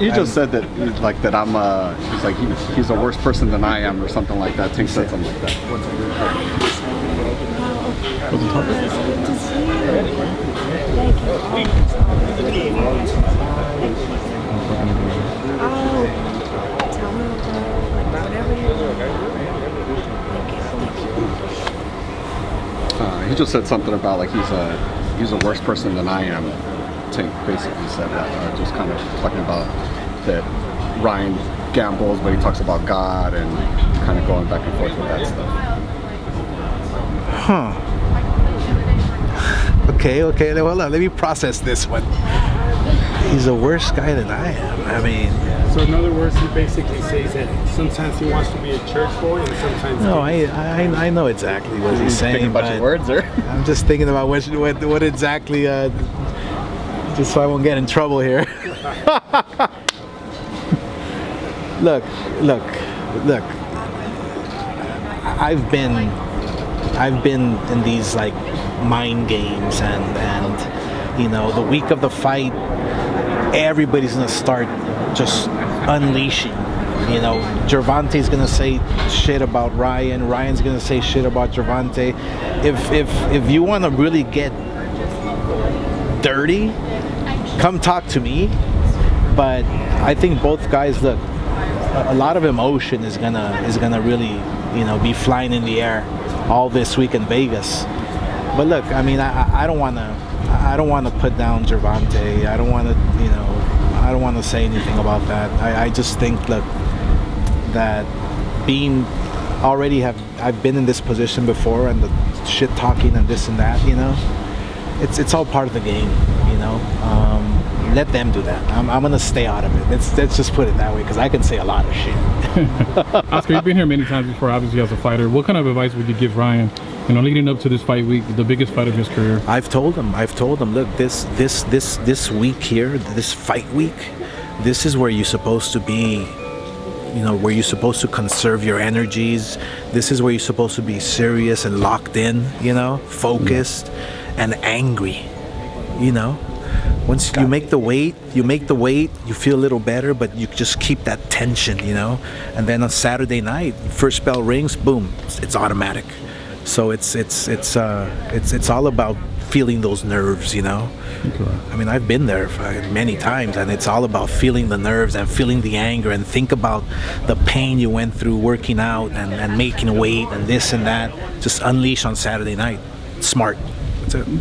He just said that, like, that I'm, he's like, he's a worse person than I am, or something like that. Tink said something like that. What's the topic? He just said something about, like, he's a worse person than I am. Tink basically said that, just kind of talking about that Ryan gambles, but he talks about God and kind of going back and forth with that stuff. Okay, well, hold on, let me process this one. He's a worse guy than I am. I mean... So in other words, he basically says that sometimes he wants to be a church boy and sometimes... No, I know exactly what he's saying. Thinking about your words, or? I'm just thinking about what exactly... just so I won't get in trouble here. Look. I've been in these, like, mind games, and you know, the week of the fight, everybody's gonna start just unleashing. You know, Gervonta's gonna say shit about Ryan. Ryan's gonna say shit about Gervonta. If you want to really get dirty, come talk to me. But I think both guys, look, a lot of emotion is gonna really, you know, be flying in the air all this week in Vegas. But look, I mean, I don't want to put down Gervonta. I don't want to say anything about that. I just think, look, that I've been in this position before, and the shit talking and this and that, you know, it's all part of the game, you know. Let them do that. I'm gonna stay out of it. Let's just put it that way, because I can say a lot of shit. Oscar, you've been here many times before, obviously, as a fighter. What kind of advice would you give Ryan, you know, leading up to this fight week, the biggest fight of his career? I've told him, look, this week here, this fight week, this is where you're supposed to be, you know, where you're supposed to conserve your energies. This is where you're supposed to be serious and locked in, you know, focused and angry, you know. Once you make the weight, you feel a little better, but you just keep that tension, you know. And then on Saturday night, first bell rings, boom, it's automatic. So it's all about feeling those nerves, you know. Okay. I mean, I've been there many times, and it's all about feeling the nerves and feeling the anger, and think about the pain you went through working out and making weight and this and that. Just unleash on Saturday night. Smart.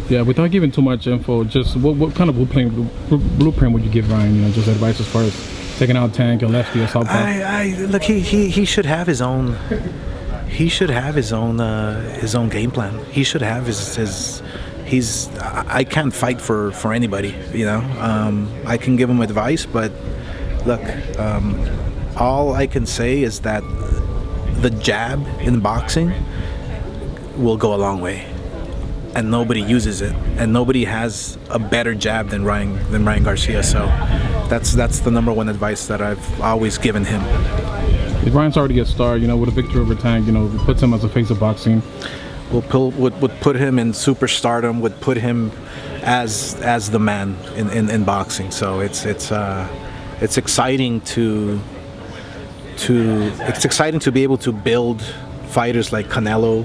Yeah, without giving too much info, just what kind of blueprint would you give Ryan? You know, just advice as far as taking out Tank and lefty or southpaw. Look, he should have his own. He should have his own game plan. He should have his. I can't fight for anybody, you know. I can give him advice, but look, all I can say is that the jab in boxing will go a long way. And nobody uses it, and nobody has a better jab than Ryan Garcia. So that's the number one advice that I've always given him. If Ryan's already a star, you know, with a victory over Tank, you know, it puts him as a face of boxing. Would put him in superstardom. Would put him as the man in boxing. So it's exciting to be able to build fighters like Canelo.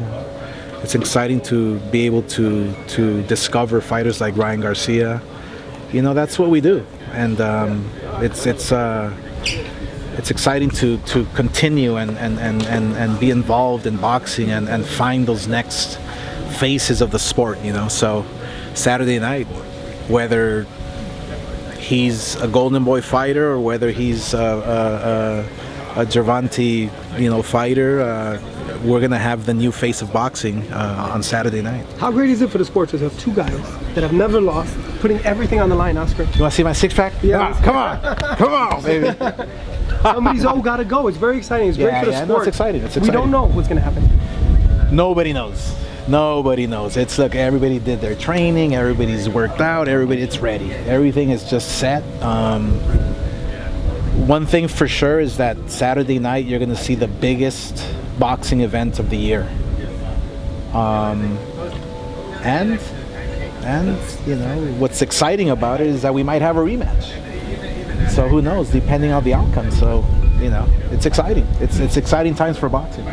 It's exciting to be able to discover fighters like Ryan Garcia. You know, that's what we do, and it's exciting to continue and be involved in boxing and find those next faces of the sport. You know, so Saturday night, whether he's a Golden Boy fighter or whether he's a Gervonta, you know, fighter. We're going to have the new face of boxing on Saturday night. How great is it for the sport to have two guys that have never lost, putting everything on the line, Oscar? You want to see my six-pack? Yeah. Come on, baby. Somebody's all got to go. It's very exciting. It's great for the sport. No, it's exciting. We don't know what's going to happen. Nobody knows. It's like everybody did their training, everybody's worked out, it's ready. Everything is just set. One thing for sure is that Saturday night you're going to see the biggest boxing event of the year, and you know what's exciting about it is that we might have a rematch. So who knows? Depending on the outcome. So it's exciting. It's exciting times for boxing.